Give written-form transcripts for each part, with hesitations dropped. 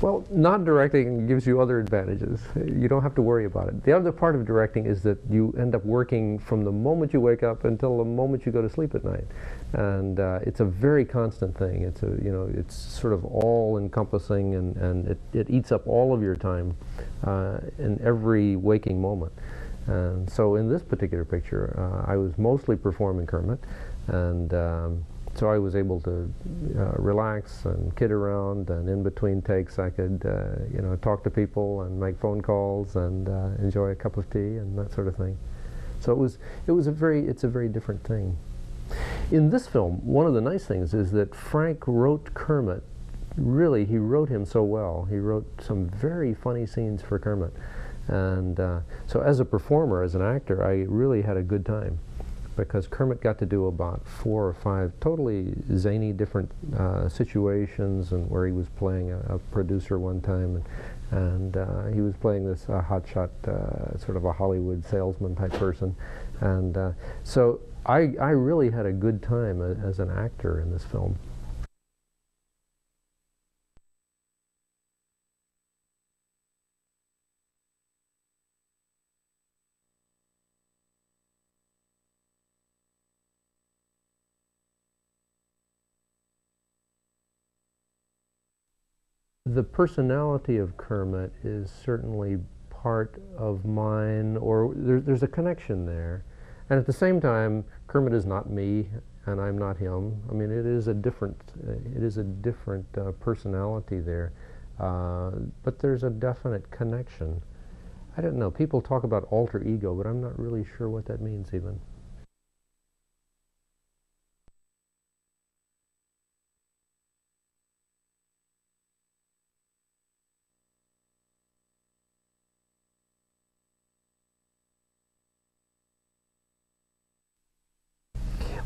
Well, not directing gives you other advantages. You don't have to worry about it. The other part of directing is that you end up working from the moment you wake up until the moment you go to sleep at night, and it's a very constant thing. It's it's sort of all-encompassing, and it eats up all of your time in every waking moment. And so, in this particular picture, I was mostly performing Kermit, and so I was able to relax and kid around, and in between takes I could talk to people and make phone calls and enjoy a cup of tea and that sort of thing. So it's a very different thing. In this film, one of the nice things is that Frank wrote Kermit. Really, he wrote him so well. He wrote some very funny scenes for Kermit, and so as a performer, as an actor, I really had a good time, because Kermit got to do about 4 or 5 totally zany different situations, and where he was playing a producer one time, and he was playing this hotshot, sort of a Hollywood salesman type person, and so I really had a good time as an actor in this film. The personality of Kermit is certainly part of mine, or there's a connection there. And at the same time, Kermit is not me, and I'm not him. I mean, it is a different personality there, but there's a definite connection. I don't know. People talk about alter ego, but I'm not really sure what that means even.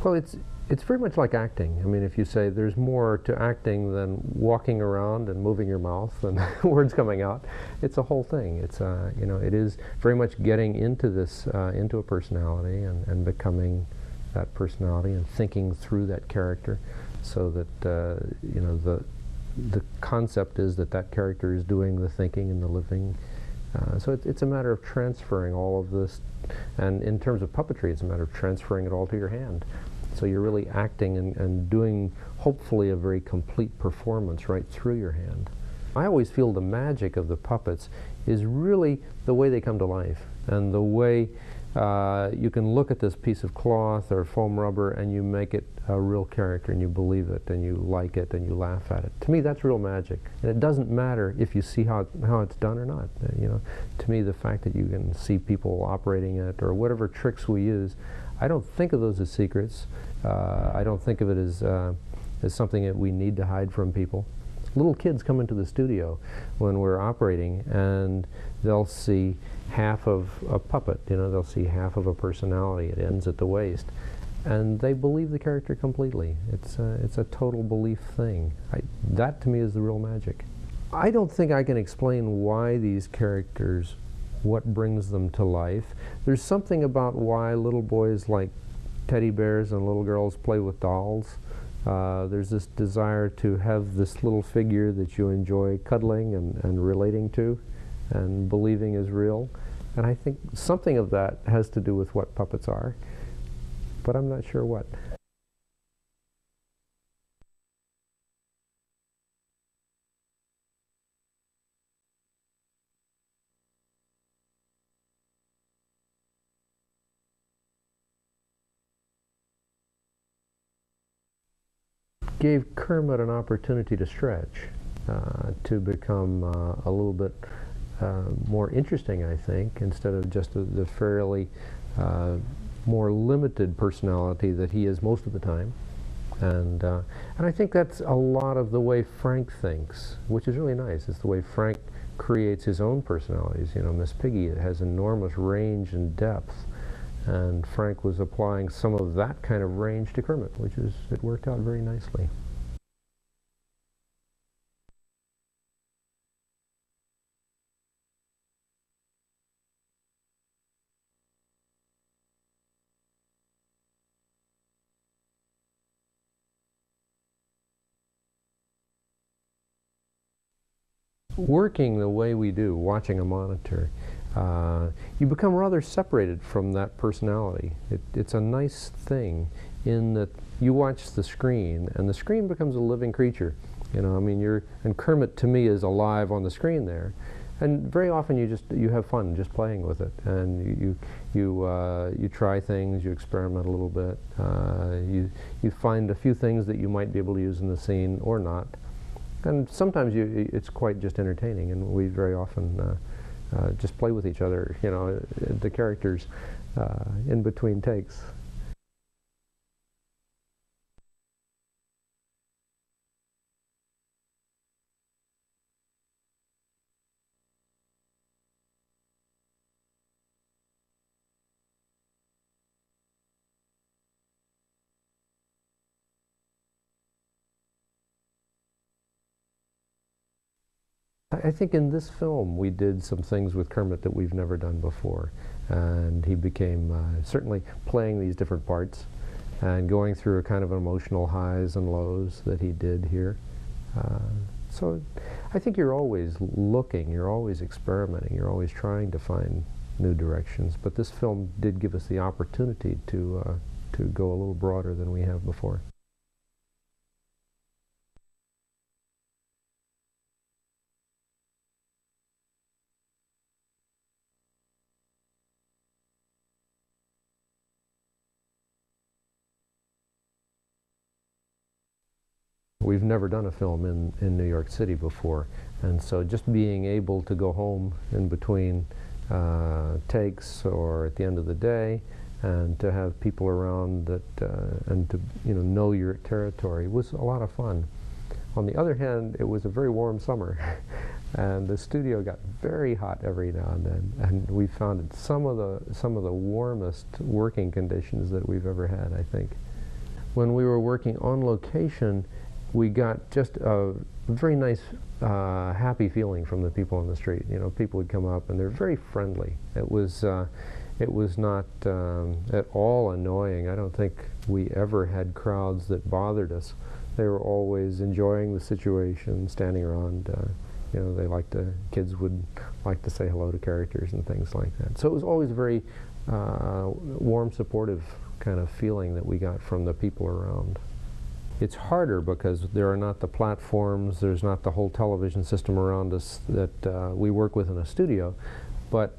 Well, it's very much like acting. I mean, if you say there's more to acting than walking around and moving your mouth and words coming out, it's a whole thing. It's it is very much getting into this into a personality and becoming that personality and thinking through that character, so that the concept is that that character is doing the thinking and the living. So it's a matter of transferring all of this, and in terms of puppetry, it's a matter of transferring it all to your hand. So you're really acting and doing, hopefully, a very complete performance right through your hand. I always feel the magic of the puppets is really the way they come to life, and the way you can look at this piece of cloth or foam rubber and you make it a real character, and you believe it, and you like it, and you laugh at it. To me, that's real magic. And it doesn't matter if you see how it's done or not. To me, the fact that you can see people operating it, or whatever tricks we use, I don't think of those as secrets. I don't think of it as something that we need to hide from people. Little kids come into the studio when we're operating, and they'll see half of a puppet. They'll see half of a personality. It ends at the waist, and they believe the character completely. It's a total belief thing. That to me is the real magic. I don't think I can explain why these characters, what brings them to life. There's something about why little boys like teddy bears and little girls play with dolls. There's this desire to have this little figure that you enjoy cuddling and relating to and believing is real. And I think something of that has to do with what puppets are, but I'm not sure what. Gave Kermit an opportunity to stretch, to become a little bit more interesting, I think, instead of just the fairly more limited personality that he is most of the time. And I think that's a lot of the way Frank thinks, which is really nice. It's the way Frank creates his own personalities. Miss Piggy has enormous range and depth, and Frank was applying some of that kind of range to Kermit, it worked out very nicely. working the way we do, watching a monitor, you become rather separated from that personality. It's a nice thing in that you watch the screen, and the screen becomes a living creature. You know, I mean, and Kermit to me is alive on the screen there, and very often you have fun just playing with it, and you try things, you experiment a little bit, you find a few things that you might be able to use in the scene or not, and sometimes it's quite just entertaining, and we very often just play with each other, you know, the characters in between takes. I think in this film we did some things with Kermit that we've never done before, and he became certainly playing these different parts and going through a kind of emotional highs and lows that he did here. So I think you're always looking, you're always experimenting, you're always trying to find new directions, but this film did give us the opportunity to go a little broader than we have before. We've never done a film in New York City before, and so just being able to go home in between takes or at the end of the day, and to have people around that and to know your territory was a lot of fun. On the other hand, it was a very warm summer, and the studio got very hot every now and then, and we found it some of the warmest working conditions that we've ever had, I think. When we were working on location, we got just a very nice, happy feeling from the people on the street. You know, people would come up and they're very friendly. It was not at all annoying. I don't think we ever had crowds that bothered us. They were always enjoying the situation, standing around. You know, kids would like to say hello to characters and things like that. So it was always a very warm, supportive kind of feeling that we got from the people around. It's harder because there are not the platforms, there's not the whole television system around us that we work with in a studio. But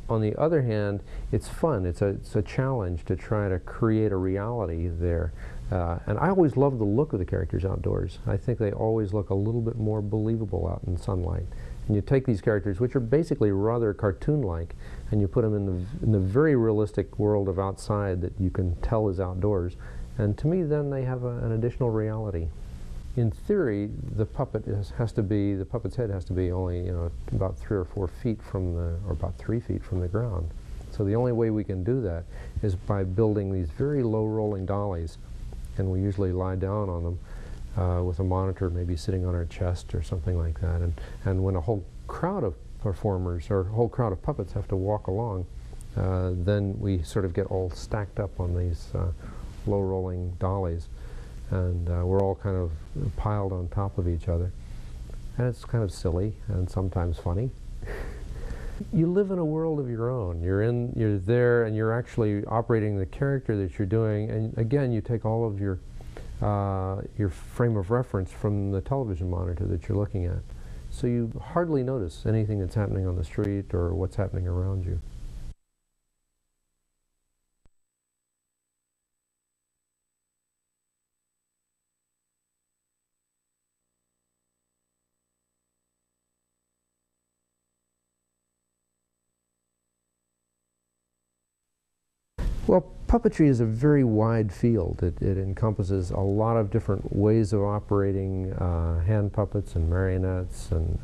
on the other hand, it's fun. It's a challenge to try to create a reality there. And I always love the look of the characters outdoors. I think they always look a little bit more believable out in sunlight. And you take these characters, which are basically rather cartoon-like, and you put them in the very realistic world of outside that you can tell is outdoors. And to me, then they have an additional reality. In theory, the puppet's head has to be only about 3 or 4 feet or about 3 feet from the ground. So the only way we can do that is by building these very low rolling dollies, and we usually lie down on them with a monitor maybe sitting on our chest or something like that. And when a whole crowd of performers or a whole crowd of puppets have to walk along, then we sort of get all stacked up on these low-rolling dollies, and we're all kind of piled on top of each other, and it's kind of silly and sometimes funny. You live in a world of your own. You're there, and you're actually operating the character that you're doing, and again, you take all of your frame of reference from the television monitor that you're looking at, so you hardly notice anything that's happening on the street or what's happening around you. Well, puppetry is a very wide field. It encompasses a lot of different ways of operating hand puppets and marionettes and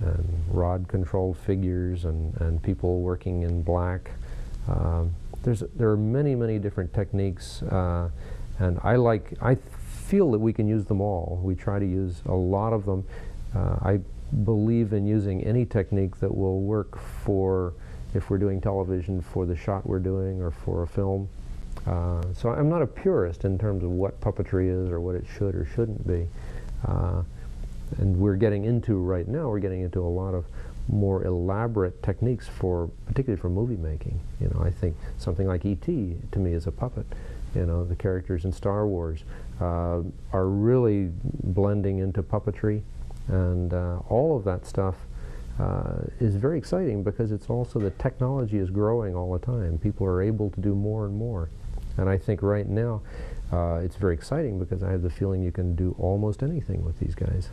rod-controlled figures and people working in black. There are many, many different techniques, and I feel that we can use them all. We try to use a lot of them. I believe in using any technique that will work for, if we're doing television, for the shot we're doing or for a film. So I'm not a purist in terms of what puppetry is or what it should or shouldn't be. And we're getting into, right now, we're getting into a lot of more elaborate techniques for, particularly for movie making. You know, I think something like E.T. to me is a puppet. You know, the characters in Star Wars are really blending into puppetry, and all of that stuff is very exciting because it's also the technology is growing all the time. People are able to do more and more. And I think right now it's very exciting because I have the feeling you can do almost anything with these guys.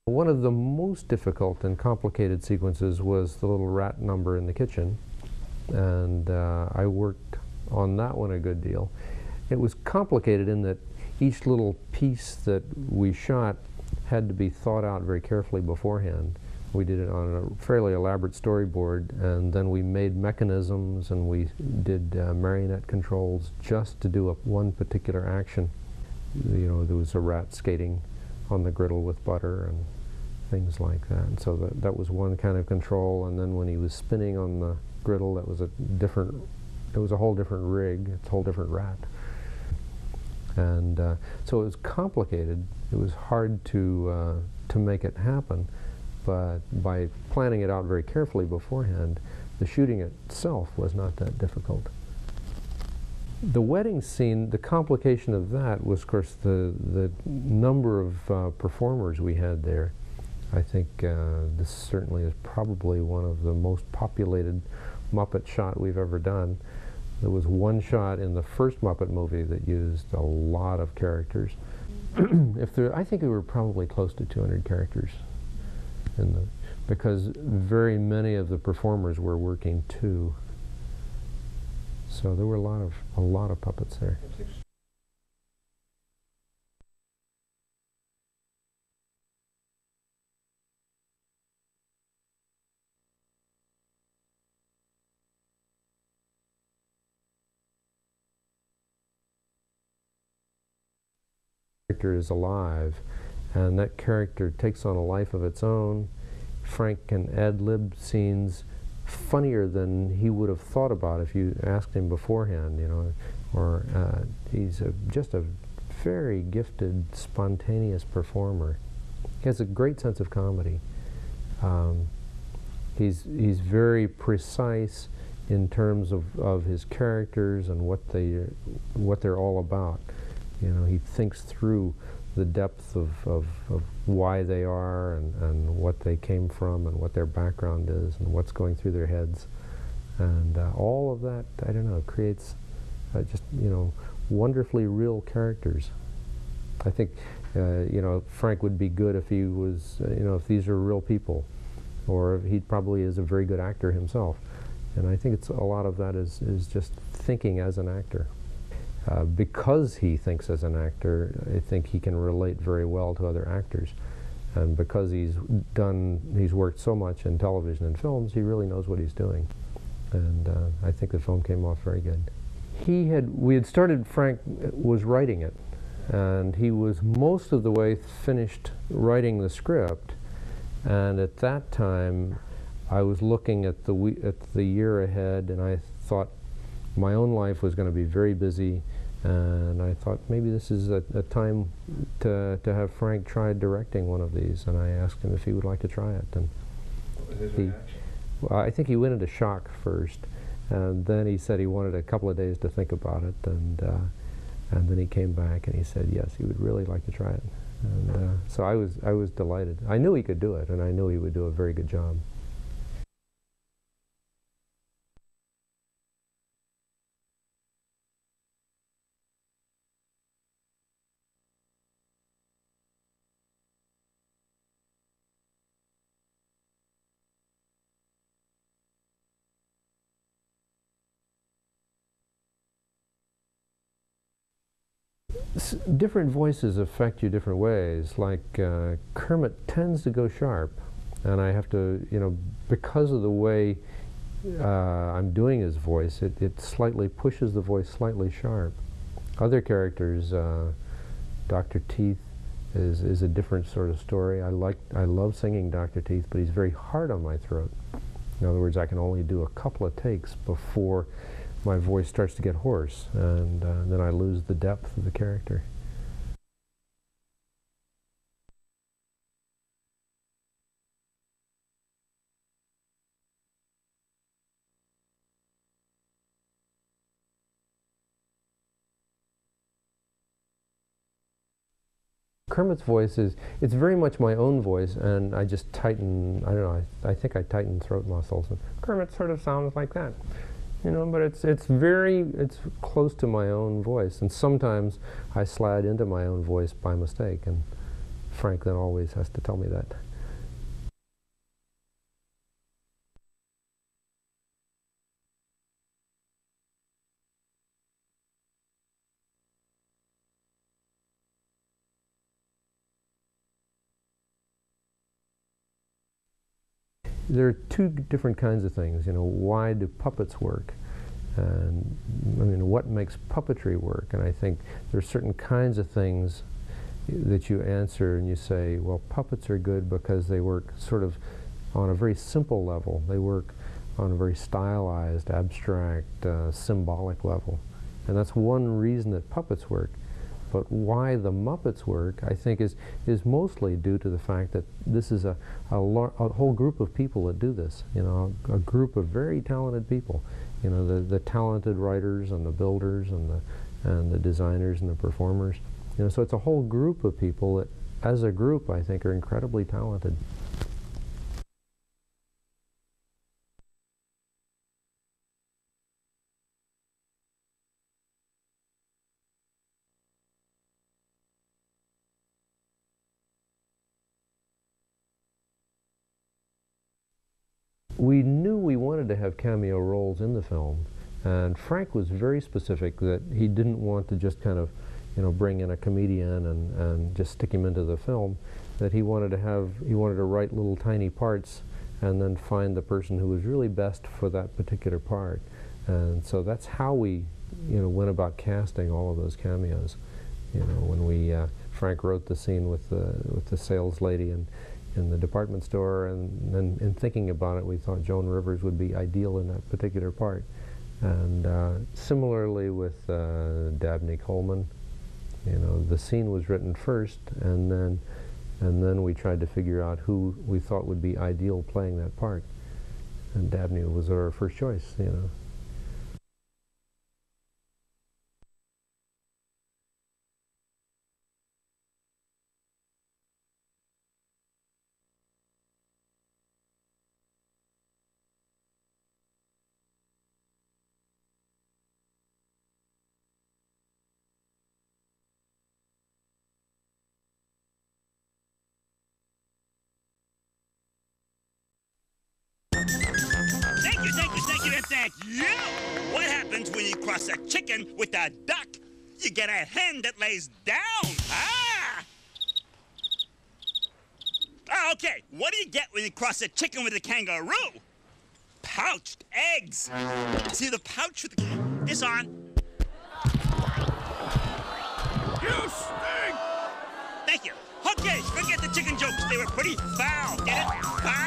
One of the most difficult and complicated sequences was the little rat number in the kitchen, and I worked on that one a good deal. It was complicated in that each little piece that we shot had to be thought out very carefully beforehand. We did it on a fairly elaborate storyboard, and then we made mechanisms and we did marionette controls just to do one particular action. You know, there was a rat skating on the griddle with butter and things like that. And so that was one kind of control, and then when he was spinning on the griddle, that was it was a whole different rig, it's a whole different rat. And so it was complicated. It was hard to make it happen, but by planning it out very carefully beforehand, the shooting itself was not that difficult. The wedding scene, the complication of that was, of course, the number of performers we had there. I think this certainly is probably one of the most populated Muppet shot we've ever done. There was one shot in the first Muppet movie that used a lot of characters. I think we were probably close to 200 characters, because very many of the performers were working too. So there were a lot of puppets there. Character is alive, and that character takes on a life of its own. Frank can ad-lib scenes funnier than he would have thought about if you asked him beforehand, you know, or he's just a very gifted, spontaneous performer. He has a great sense of comedy. He's very precise in terms of his characters and what they're all about. You know, he thinks through the depth of why they are and what they came from and what their background is and what's going through their heads. And all of that, I don't know, creates just, you know, wonderfully real characters. I think, you know, Frank would be good if he was, you know, if these are real people, or he probably is a very good actor himself. And I think a lot of that is just thinking as an actor. Because he thinks as an actor, I think he can relate very well to other actors. And because he's worked so much in television and films, he really knows what he's doing. And I think the film came off very good. We had started, Frank was writing it, and he was most of the way finished writing the script. And at that time, I was looking at the year ahead, and I thought my own life was going to be very busy, and I thought maybe this is a time to have Frank try directing one of these, and I asked him if he would like to try it. And what was his reaction? Well, I think he went into shock first, and then he said he wanted a couple of days to think about it, and then he came back and he said yes, he would really like to try it. And so I was delighted. I knew he could do it, and I knew he would do a very good job. Different voices affect you different ways. Like Kermit tends to go sharp, and I have to, you know, because of the way I'm doing his voice, it slightly pushes the voice slightly sharp. Other characters Dr. Teeth is a different sort of story. I love singing Dr. Teeth, but he's very hard on my throat. In other words, I can only do a couple of takes before my voice starts to get hoarse, and then I lose the depth of the character. Kermit's voice it's very much my own voice, and I just tighten, I don't know, I think I tighten throat muscles, and Kermit sort of sounds like that. You know, but it's close to my own voice, and sometimes I slide into my own voice by mistake, and Frank then always has to tell me that. There are two different kinds of things. You know, why do puppets work? And I mean, what makes puppetry work? And I think there are certain kinds of things that you answer and you say, well, puppets are good because they work sort of on a very simple level. They work on a very stylized, abstract, symbolic level. And that's one reason that puppets work. But why the Muppets work, I think, is mostly due to the fact that this is a whole group of people that do this. You know, a group of very talented people. You know, the talented writers and the builders and the designers and the performers. You know, so it's a whole group of people that, as a group, I think, are incredibly talented. We knew we wanted to have cameo roles in the film, and Frank was very specific that he didn't want to just kind of, you know, bring in a comedian and just stick him into the film, that he wanted to write little tiny parts and then find the person who was really best for that particular part. And so that's how we, you know, went about casting all of those cameos. You know, when Frank wrote the scene with the sales lady in the department store, and then in thinking about it, we thought Joan Rivers would be ideal in that particular part. And similarly with Dabney Coleman, you know, the scene was written first, and then we tried to figure out who we thought would be ideal playing that part. And Dabney was our first choice, you know. Thank you. What happens when you cross a chicken with a duck? You get a hen that lays down. Ah! Okay, what do you get when you cross a chicken with a kangaroo? Pouched eggs. See the pouch with the... This on. You stink! Thank you. Okay, forget the chicken jokes. They were pretty foul. Get it? Foul?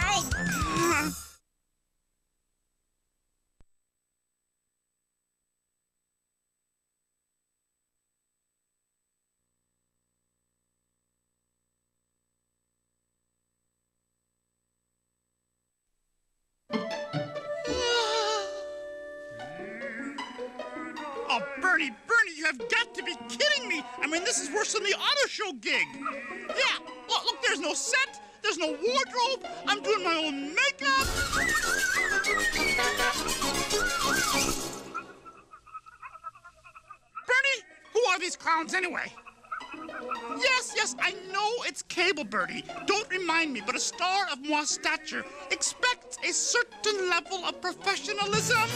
Oh, Bernie, you have got to be kidding me. I mean, this is worse than the auto show gig. Yeah, look, there's no set, there's no wardrobe, I'm doing my own makeup. Bernie, who are these clowns anyway? Yes, I know it's cable, Bertie. Don't remind me, but a star of moi stature expects a certain level of professionalism. All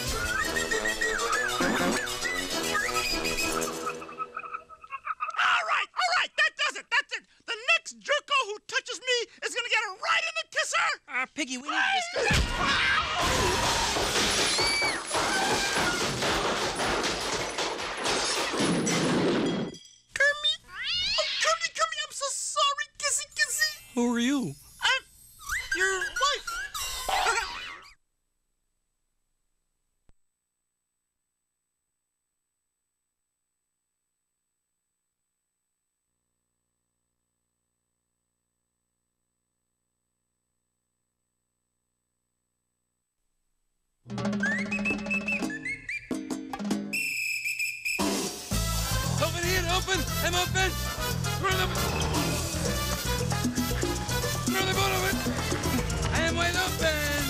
right, that's it. The next jerko who touches me is gonna get a right in the kisser. Piggy, we need this. Kermit? Oh, Who are you? I'm your wife. Open here, open! I'm open! Throw the ball over! I am wide open!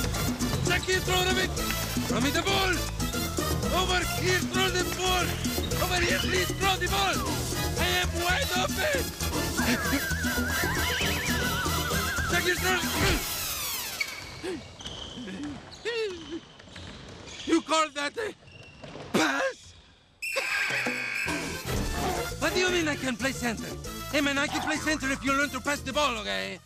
Jackie, throw it! Throw me the ball! Over here, throw the ball! Over here, please, throw the ball! I am wide open! Jackie, throw it! You call that a pass? What do you mean I can play center? Hey man, I can play center if you learn to pass the ball, okay?